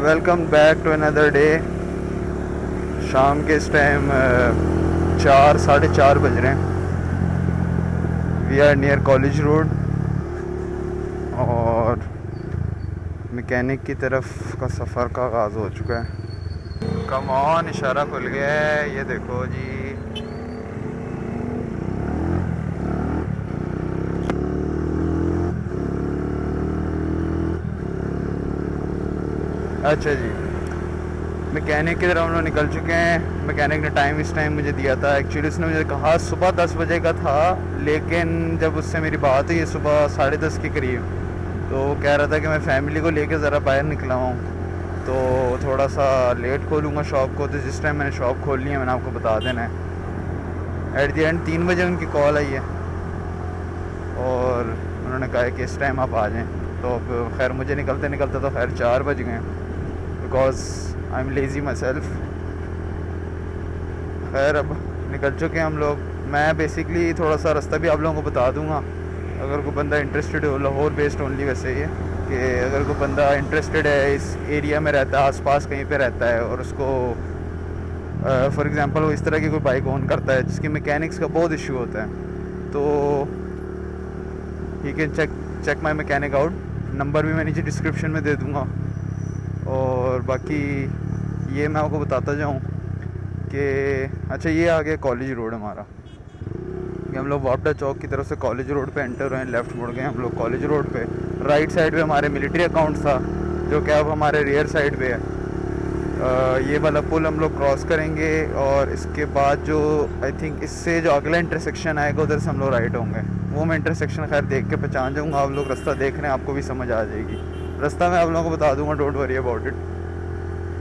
Welcome back to another day. शाम के इस टाइम 4 साढ़े 4 बज रहे हैं। We are near college road और मैकेनिक की तरफ का सफ़र का आगाज़ हो चुका है। कम ऑन, इशारा खुल गया है, ये देखो जी। अच्छा जी, मैकेनिक की तरफ हम लोग निकल चुके हैं। मैकेनिक ने टाइम इस टाइम मुझे दिया था। एक्चुअली उसने मुझे कहा सुबह 10 बजे का था, लेकिन जब उससे मेरी बात हुई सुबह 10:30 के करीब, तो वो कह रहा था कि मैं फ़ैमिली को लेके ज़रा बाहर निकला हूँ, तो थोड़ा सा लेट खोलूँगा शॉप को। तो जिस टाइम मैंने शॉप खोलनी है मैंने आपको बता देना है। एट द एंड 3 बजे उनकी कॉल आई है और उन्होंने कहा है कि इस टाइम आप आ जाएँ। तो अब खैर मुझे निकलते निकलते तो खैर 4 बज गए, because I am lazy my self. खैर अब निकल चुके हैं हम लोग। मैं बेसिकली थोड़ा सा रास्ता भी आप लोगों को बता दूंगा, अगर कोई बंदा इंटरेस्टेड हो। लाहौर बेस्ड ओनली वैसे ये कि अगर कोई बंदा इंटरेस्टेड है, इस एरिया में रहता है, आसपास कहीं पे रहता है, और उसको फॉर एग्ज़ाम्पल वो इस तरह की कोई बाइक ओन करता है जिसकी मैकेनिक्स का बहुत इशू होता है, तो he can check my mechanic out. Number भी मैं नीचे डिस्क्रिप्शन में दे दूँगा। और बाकी ये मैं आपको बताता जाऊँ कि अच्छा, ये आ गया कॉलेज रोड हमारा। ये हम लोग वापडा चौक की तरफ से कॉलेज रोड पे एंटर हुए हैं। लेफ़्ट मुड़ गए हम लोग कॉलेज रोड पे। राइट साइड पे हमारे मिलिट्री अकाउंट था, जो कि अब हमारे रियर साइड पे है। ये वाला पुल हम लोग क्रॉस करेंगे और इसके बाद जो आई थिंक इससे जो अगला इंटरसेक्शन आएगा उधर से हम लोग राइट होंगे। वो मैं इंटरसेक्शन खैर देख के पहचान जाऊँगा। आप लोग रास्ता देख रहे हैं, आपको भी समझ आ जाएगी। रास्ता मैं आप लोगों को बता दूंगा, डोंट वरी अबाउट इट।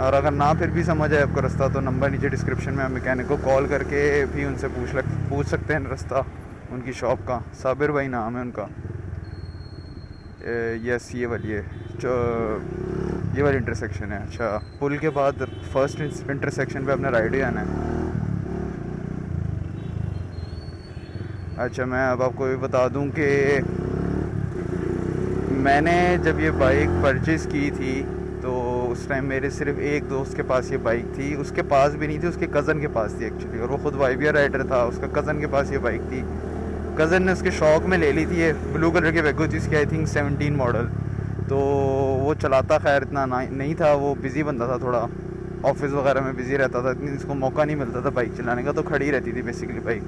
और अगर ना फिर भी समझ आए आपको रास्ता, तो नंबर नीचे डिस्क्रिप्शन में, आप मैकेनिक को कॉल करके भी उनसे पूछ सकते हैं रास्ता उनकी शॉप का। साबिर भाई नाम है उनका। यस, ये वाली इंटरसेक्शन है। अच्छा, पुल के बाद फर्स्ट इंटरसेक्शन पे अपने राइट ही आना है। अच्छा, मैं अब आपको ये बता दूं कि मैंने जब ये बाइक परचेज़ की थी तो उस टाइम मेरे सिर्फ एक दोस्त के पास ये बाइक थी। उसके पास भी नहीं थी, उसके कज़न के पास थी एक्चुअली, और वो ख़ुद वाइबियर राइडर था। उसका कज़न के पास ये बाइक थी। कज़न ने उसके शौक़ में ले ली थी। ये ब्लू कलर की वेगो थी उसकी, आई थिंक 17 मॉडल। तो वो चलाता खैर इतना नहीं था, वो बिज़ी बंदा था थोड़ा, ऑफिस वगैरह में बिज़ी रहता था, इतनी इसको मौका नहीं मिलता था बाइक चलाने का, तो खड़ी रहती थी बेसिकली बाइक।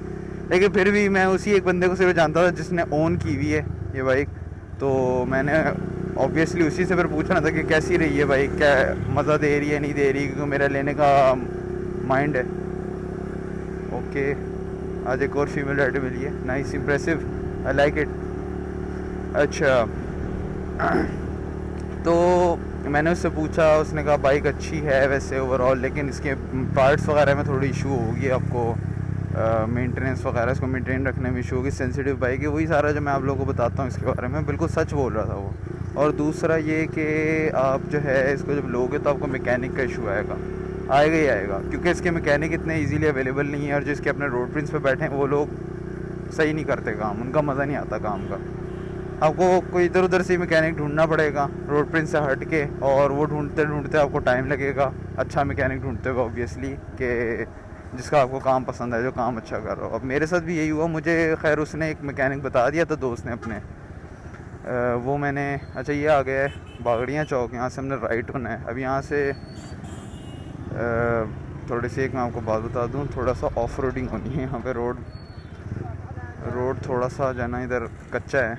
लेकिन फिर भी मैं उसी एक बंदे को सिर्फ जानता था जिसने ओन की हुई है ये बाइक। तो मैंने ऑब्वियसली उसी से फिर पूछना था कि कैसी रही है बाइक, क्या मज़ा दे रही है नहीं दे रही, क्योंकि मेरा लेने का माइंड है। ओके, आज एक और फीमेल राइडर मिली है। Nice, impressive, I like it. अच्छा, तो मैंने उससे पूछा, उसने कहा बाइक अच्छी है वैसे ओवरऑल, लेकिन इसके पार्ट्स वगैरह में थोड़ी इशू होगी आपको, मेंटेनेंस वगैरह, इसको मेंटेन रखने में इशू होगी। सेंसिटिव बाइक है, वही सारा जो मैं आप लोगों को बताता हूँ इसके बारे में। बिल्कुल सच बोल रहा था वो। और दूसरा ये कि आप जो है इसको जब लोगे तो आपको मैकेनिक का इशू आएगा ही आएगा, क्योंकि इसके मैकेनिक इतने इजीली अवेलेबल नहीं है, और जो इसके अपने रोड प्रिंस पे बैठे हैं वो लोग सही नहीं करते काम, उनका मज़ा नहीं आता काम का। आपको कोई इधर उधर से मैकेनिक ढूंढना पड़ेगा रोड प्रिंस से हट के, और वो ढूंढते ढूंढते आपको टाइम लगेगा। अच्छा मैकेनिक ढूंढते हुए ऑब्वियसली, कि जिसका आपको काम पसंद है, जो काम अच्छा कर रहा हो। अब मेरे साथ भी यही हुआ। मुझे खैर उसने एक मैकेनिक बता दिया था दोस्त ने अपने, वो मैंने, अच्छा ये आ गया है बागड़ियाँ चौक, यहाँ से हमने राइट होना है। अब यहाँ से थोड़ी सी एक मैं आपको बात बता दूँ, थोड़ा सा ऑफ रोडिंग होनी है यहाँ पे। रोड थोड़ा सा जो है ना इधर कच्चा है,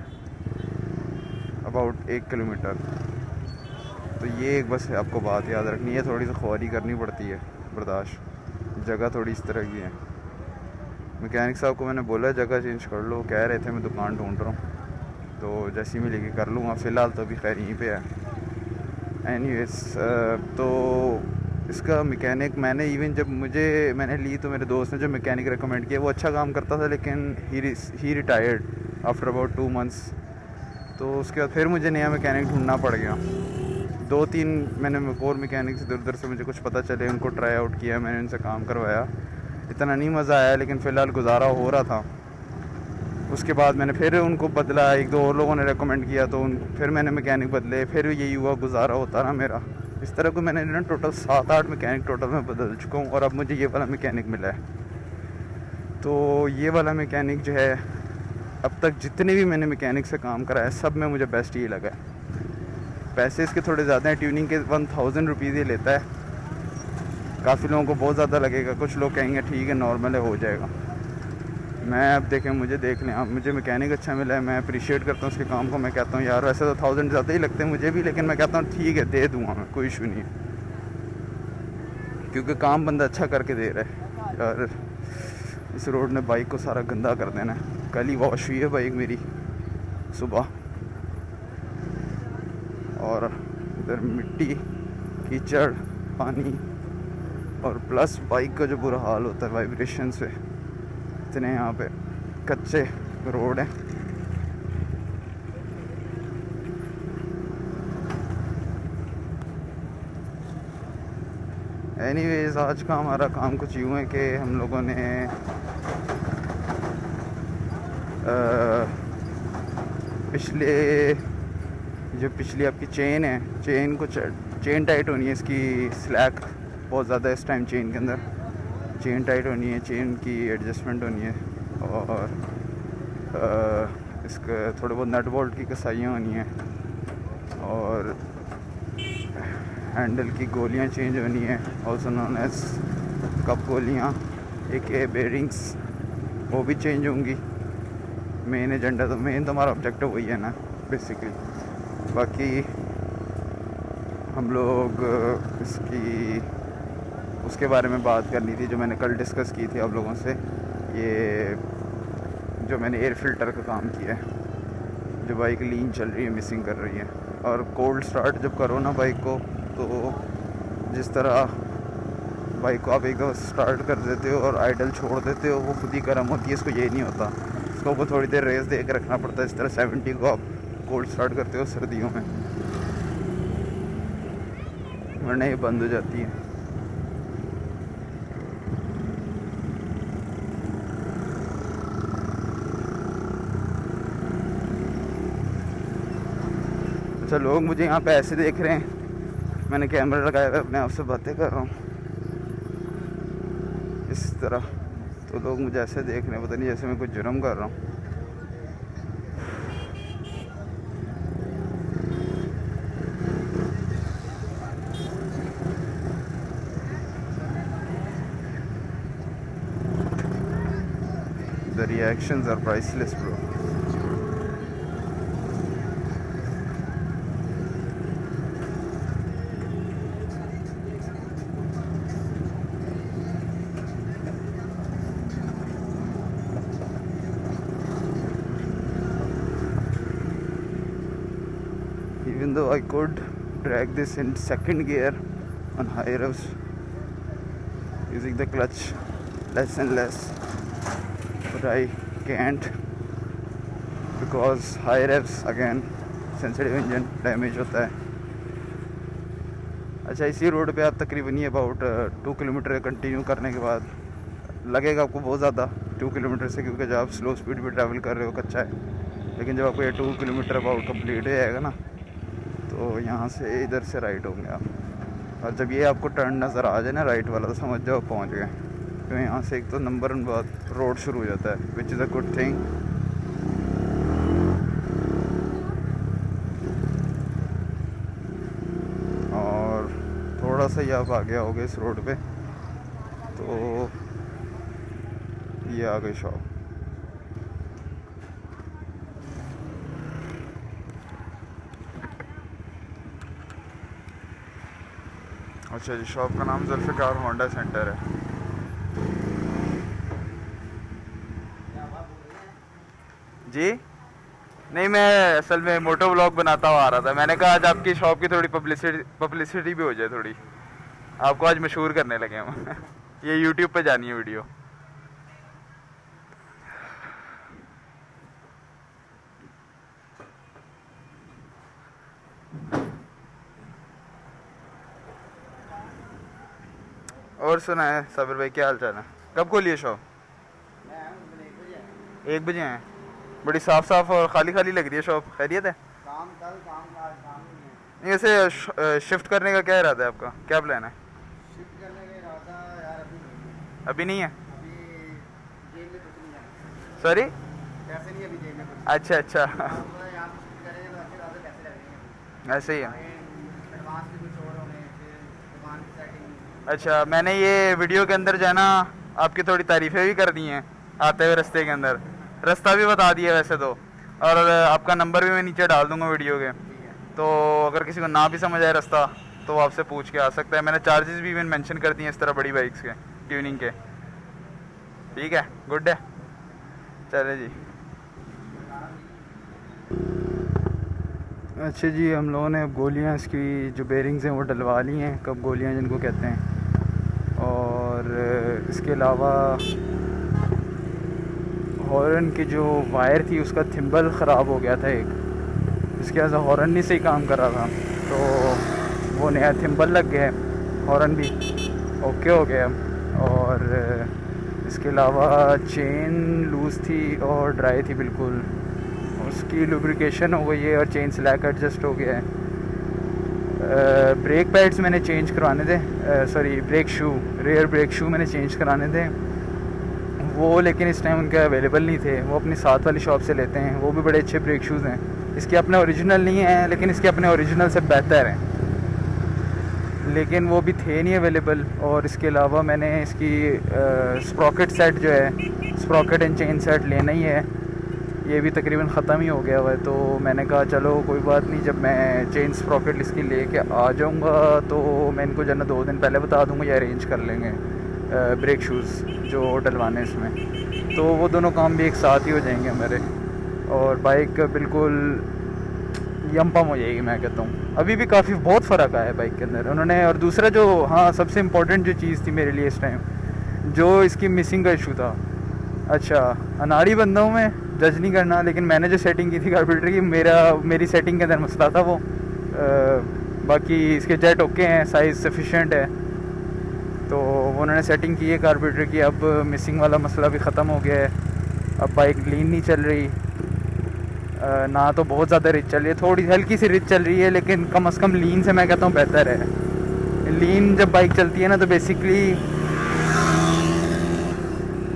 अबाउट 1 किलोमीटर। तो ये एक बस है, आपको बात याद रखनी है, थोड़ी सी ख्वारी करनी पड़ती है, बर्दाश्त। जगह थोड़ी इस तरह की है। मैकेनिक साहब को मैंने बोला जगह चेंज कर लो, कह रहे थे मैं दुकान ढूंढ रहा हूँ, तो जैसी मैं लेके कर लूँगा। फ़िलहाल तो अभी खैर यहीं पे है। एनीवेज, तो इसका मैकेनिक मैंने इवन जब मैंने ली तो मेरे दोस्त ने जो मैकेनिक रेकमेंड किया वो अच्छा काम करता था, लेकिन ही रिटायर्ड आफ्टर अबाउट 2 मंथ्स। तो उसके बाद फिर मुझे नया मैकेनिक ढूंढना पड़ गया। 2-3 मैंने और मैकेनिक्स इधर उधर से मुझे कुछ पता चले, उनको ट्राई आउट किया, मैंने उनसे काम करवाया। इतना नहीं मज़ा आया, लेकिन फ़िलहाल गुजारा हो रहा था। उसके बाद मैंने फिर उनको बदला, 1-2 और लोगों ने रेकमेंड किया, तो फिर मैंने मैकेनिक बदले, फिर यही हुआ, गुजारा होता रहा मेरा। इस तरह को मैंने ना टोटल 7-8 मैकेनिक टोटल में बदल चुका हूँ, और अब मुझे ये वाला मैकेनिक मिला है। तो ये वाला मैकेनिक जो है, अब तक जितने भी मैंने मैकेनिक से काम करा है सब में मुझे बेस्ट ये लगा है। पैसे इसके थोड़े ज़्यादा हैं, ट्यूनिंग के 1000 रुपीज़ ये लेता है। काफ़ी लोगों को बहुत ज़्यादा लगेगा, कुछ लोग कहेंगे ठीक है नॉर्मल है हो जाएगा। मैं अब देखें, मुझे देख लें आप, मुझे मैकेनिक अच्छा मिला है, मैं अप्रिशिएट करता हूँ उसके काम को। मैं कहता हूँ यार वैसे तो 1000 ज़्यादा ही लगते हैं मुझे भी, लेकिन मैं कहता हूँ ठीक है दे दूँगा मैं, कोई इशू नहीं है, क्योंकि काम बंदा अच्छा करके दे रहा है। यार इस रोड ने बाइक को सारा गंदा कर देना है। कल ही वॉश हुई है बाइक मेरी सुबह, और इधर मिट्टी, कीचड़, पानी, और प्लस बाइक का जो बुरा हाल होता है वाइब्रेशन से। इतने यहाँ पे कच्चे रोड हैं। एनीवेज आज का हमारा काम कुछ यूँ है कि हम लोगों ने पिछली आपकी चेन है, चेन टाइट होनी है, इसकी स्लैक बहुत ज़्यादा है इस टाइम चेन के अंदर। चेन टाइट होनी है, चेन की एडजस्टमेंट होनी है, और इसके थोड़े बहुत नट बोल्ट की कसाइयाँ होनी हैं, और हैंडल की गोलियां चेंज होनी है, ऑल्सो नोन एज कप गोलियां, एक बेरिंग्स, वो भी चेंज होंगी। मेन एजेंडा तो मेन तो हमारा ऑब्जेक्टिव वही है ना बेसिकली। बाकी हम लोग उसके बारे में बात करनी थी जो मैंने कल डिस्कस की थी आप लोगों से, ये जो मैंने एयर फिल्टर का काम किया है, जो बाइक लीन चल रही है, मिसिंग कर रही है। और कोल्ड स्टार्ट जब करो ना बाइक को, तो जिस तरह बाइक को आप एक दफ़ा स्टार्ट कर देते हो और आइडल छोड़ देते हो, वो खुद ही गर्म होती है, इसको ये नहीं होता। इसको आपको थोड़ी देर रेस दे के रखना पड़ता है। इस तरह 70 को आप कोल्ड स्टार्ट करते हो सर्दियों में, वरना ये बंद हो जाती है। अच्छा, लोग मुझे यहाँ पे ऐसे देख रहे हैं, मैंने कैमरा लगाया हुआ, अपने आप से बातें कर रहा हूँ इस तरह, तो लोग मुझे ऐसे देख रहे हैं, पता नहीं जैसे मैं कुछ जुर्म कर रहा हूँ। The reactions are priceless, bro. Even though I could drag this in second gear on high revs, using the clutch less and less, but I can't because high revs again sensitive engine damage होता है। अच्छा, इसी road पे आप तकरीबन ये about 2 kilometre continue करने के बाद लगेगा आपको बहुत ज़्यादा 2 किलोमीटर से, क्योंकि जब आप स्लो स्पीड पे ट्रैवल कर रहे हो कच्चा है, लेकिन जब आपको ये 2 किलोमीटर अबाउट कंप्लीट हो जाएगा ना, तो यहाँ से इधर से राइट होंगे आप, और जब ये आपको टर्न नज़र आ जाए ना राइट वाला, तो समझ जाओ पहुँच गए। तो यहाँ से एक तो नंबर बाद रोड शुरू हो जाता है, which is a good thing. और थोड़ा सा ही आप आगे आओगे इस रोड पे, तो ये आ गई शॉप। अच्छा जी, शॉप का नाम जुल्फ़िकार होंडा सेंटर है। जी नहीं, मैं असल में मोटो व्लॉग बनाता हुआ आ रहा था, मैंने कहा आज आपकी शॉप की थोड़ी पब्लिसिटी भी हो जाए, थोड़ी आपको आज मशहूर करने लगे हम ये यूट्यूब पे जानी है वीडियो। और सुना है साबिर भाई, क्या हाल चाल है? कब खोलिए शॉप? 1 बजे हैं। बड़ी साफ साफ और खाली खाली लग रही है शॉप, खैरियत है? ऐसे शिफ्ट करने का क्या इरादा है आपका, क्या प्लान है? शिफ्ट करने का इरादा यार अभी नहीं है? अभी जेब में कुछ नहीं है, सॉरी? पैसे नहीं अभी जेब में कुछ। अच्छा अच्छा। अब यहाँ पे शिफ्ट करेंगे तो अच्छे खासे पैसे लगेंगे, ऐसे ही है। एडवांस भी कुछ और होने, फिर दुकान की सेटिंग। अच्छा, मैंने ये वीडियो के अंदर जो है ना आपकी थोड़ी तारीफ़ें भी कर दी हैं आते हुए रास्ते के अंदर, रास्ता भी बता दिया वैसे तो, और आपका नंबर भी मैं नीचे डाल दूंगा वीडियो के, ठीक है। तो अगर किसी को ना भी समझ आए रास्ता तो वो आपसे पूछ के आ सकता है। मैंने चार्जेस भी इवन मेंशन कर दिए इस तरह बड़ी बाइक्स के ट्यूनिंग के। ठीक है, गुड है, चले जी। अच्छा जी, हम लोगों ने गोलियाँ इसकी जो बेरिंग्स हैं वो डलवा ली हैं, कब गोलियाँ जिनको कहते हैं, और इसके अलावा हॉर्न की जो वायर थी उसका थिम्बल ख़राब हो गया था एक, इसके वजह से हॉर्न नहीं सही काम कर रहा था, तो वो नया थिम्बल लग गया है, हॉर्न भी ओके हो गया। और इसके अलावा चेन लूज़ थी और ड्राई थी बिल्कुल, उसकी लुब्रिकेशन हो गई है और चेन स्लैक एडजस्ट हो गया है। ब्रेक पैड्स मैंने चेंज करवाने थे, sorry brake shoe, rear brake shoe मैंने चेंज कराने थे वो, लेकिन इस टाइम उनके अवेलेबल नहीं थे, वो अपनी साथ वाली शॉप से लेते हैं, वो भी बड़े अच्छे ब्रेक शूज़ हैं। इसके अपने ओरिजिनल नहीं हैं लेकिन इसके अपने ओरिजिनल से बेहतर हैं, लेकिन वो भी थे नहीं अवेलेबल। और इसके अलावा मैंने इसकी स्प्रॉकेट सेट जो है, स्प्रॉकेट एंड चेन सेट लेना ही है, ये भी तकरीबन ख़त्म ही हो गया हुआ है, तो मैंने कहा चलो कोई बात नहीं, जब मैं चेन स्प्रॉकेट इसकी लेके आ जाऊँगा तो मैं इनको जो है ना 2 दिन पहले बता दूँगा, या अरेंज कर लेंगे ब्रेक शूज़ जो डलवाने इसमें, तो वो दोनों काम भी एक साथ ही हो जाएंगे हमारे, और बाइक बिल्कुल यम पम हो जाएगी मैं कहता हूँ। अभी भी काफ़ी बहुत फ़र्क आया है बाइक के अंदर उन्होंने। और दूसरा जो, हाँ, सबसे इम्पोर्टेंट जो चीज़ थी मेरे लिए इस टाइम, जो इसकी मिसिंग का इशू था। अच्छा, अनाड़ी बंदा हूँ मैं, जज नहीं करना, लेकिन मैंने जो सेटिंग की थी कार्बोरेटर की, मेरी सेटिंग के अंदर मसला था वो। बाकी इसके जेट ओके हैं, साइज़ सफिशेंट है, तो उन्होंने सेटिंग की है कार्बोरेटर की। अब मिसिंग वाला मसला भी ख़त्म हो गया है, अब बाइक लीन नहीं चल रही, ना तो बहुत ज़्यादा रिच चल रही है, थोड़ी हल्की सी रिच चल रही है, लेकिन कम से कम लीन से मैं कहता हूँ बेहतर है। लीन जब बाइक चलती है ना तो बेसिकली,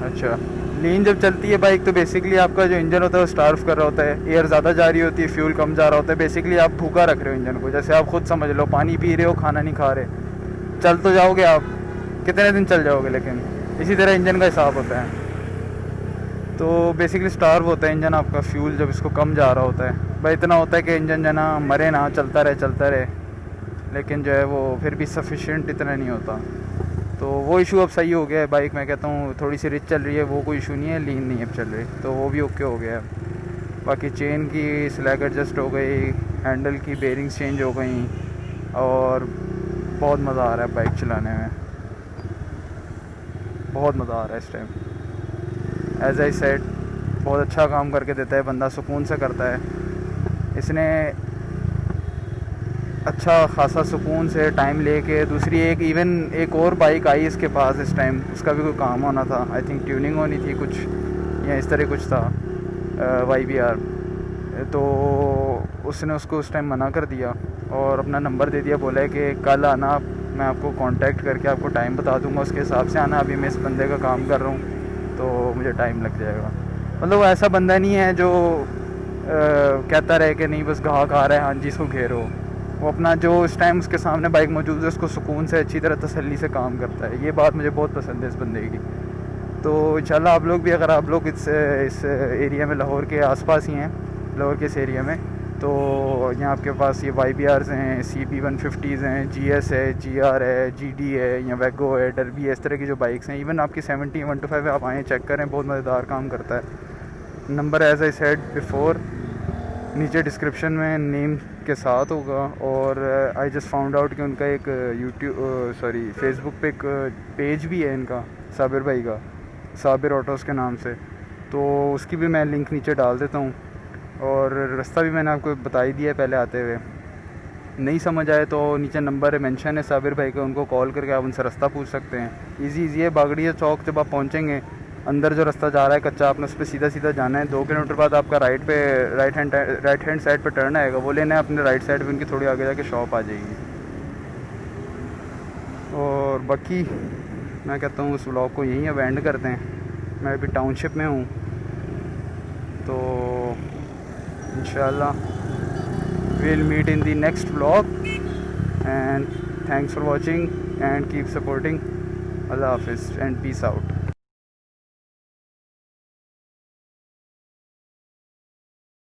अच्छा, लीन जब चलती है बाइक तो बेसिकली आपका जो इंजन होता है वो स्टार्व कर रहा होता है, एयर ज़्यादा जा रही होती है, फ्यूल कम जा रहा होता है, बेसिकली आप भूखा रख रहे हो इंजन को, जैसे आप खुद समझ लो पानी पी रहे हो, खाना नहीं खा रहे, चल तो जाओगे आप, कितने दिन चल जाओगे, लेकिन इसी तरह इंजन का हिसाब होता है। तो बेसिकली स्टार्व होता है इंजन आपका, फ्यूल जब इसको कम जा रहा होता है, भाई इतना होता है कि इंजन जो ना मरे ना, चलता रहे, लेकिन जो है वो फिर भी सफिशिएंट इतना नहीं होता, तो वो इशू अब सही हो गया है। बाइक मैं कहता हूँ थोड़ी सी रिच चल रही है, वो कोई इशू नहीं है, लीन नहीं अब चल रही, तो वो भी ओके हो गया है। बाकी चेन की स्लैग एडजस्ट हो गई, हैंडल की बेरिंग्स चेंज हो गई, और बहुत मज़ा आ रहा है बाइक चलाने में, बहुत मज़ा आ रहा है इस टाइम। एज आई सेड, बहुत अच्छा काम करके देता है, बंदा सुकून से करता है। इसने अच्छा खासा सुकून से टाइम लेके, दूसरी एक और बाइक आई इसके पास इस टाइम, उसका भी कोई काम होना था, आई थिंक ट्यूनिंग होनी थी कुछ, या इस तरह कुछ था, YBR, तो उसने उसको उस टाइम मना कर दिया और अपना नंबर दे दिया, बोला है कि कल आना, मैं आपको कांटेक्ट करके आपको टाइम बता दूंगा, उसके हिसाब से आना, अभी मैं इस बंदे का काम कर रहा हूँ तो मुझे टाइम लग जाएगा। मतलब वो ऐसा बंदा नहीं है जो कहता रहे कि नहीं बस गाहक आ रहा है, हाँ जी इसको घेरो, वो अपना जो इस टाइम उसके सामने बाइक मौजूद है उसको सुकून से अच्छी तरह तसल्ली से काम करता है, ये बात मुझे बहुत पसंद है इस बंदे की। तो इंशाल्लाह आप लोग भी, अगर आप लोग इस एरिया में, लाहौर के आसपास ही हैं, लाहौर के इस एरिया में, तो यहाँ आपके पास ये YBRs हैं, CB150s हैं, GS है, GR है, GD है, या वैगो है, डर्बी है, इस तरह की जो बाइक्स हैं, इवन आपकी 70 125 आप आएँ चेक करें, बहुत मज़ेदार काम करता है। Number as I said before नीचे डिस्क्रिप्शन में नेम के साथ होगा, और आई जस्ट फाउंड आउट कि उनका एक फेसबुक पे एक पेज भी है इनका, साबिर भाई का, साबिर ऑटोज़ के नाम से, तो उसकी भी मैं लिंक नीचे डाल देता हूँ। और रास्ता भी मैंने आपको बता ही दिया है पहले आते हुए, नहीं समझ आए तो नीचे नंबर मेंशन है साबिर भाई का, उनको कॉल करके आप उनसे रास्ता पूछ सकते हैं, इजी है। बागड़िया चौक जब आप पहुँचेंगे अंदर जो रास्ता जा रहा है कच्चा, आपने उस पर सीधा सीधा जाना है। 2 किलोमीटर बाद आपका राइट हैंड साइड पे टर्न आएगा, वो लेना है अपने राइट साइड पे, उनकी थोड़ी आगे जाके शॉप आ जाएगी। और बाकी मैं कहता हूँ उस व्लॉग को यहीं अब एंड करते हैं। मैं अभी टाउनशिप में हूँ, तो इंशाल्लाह we'll meet in the next vlog, and thanks for watching and keep supporting. Allah Hafiz and peace out.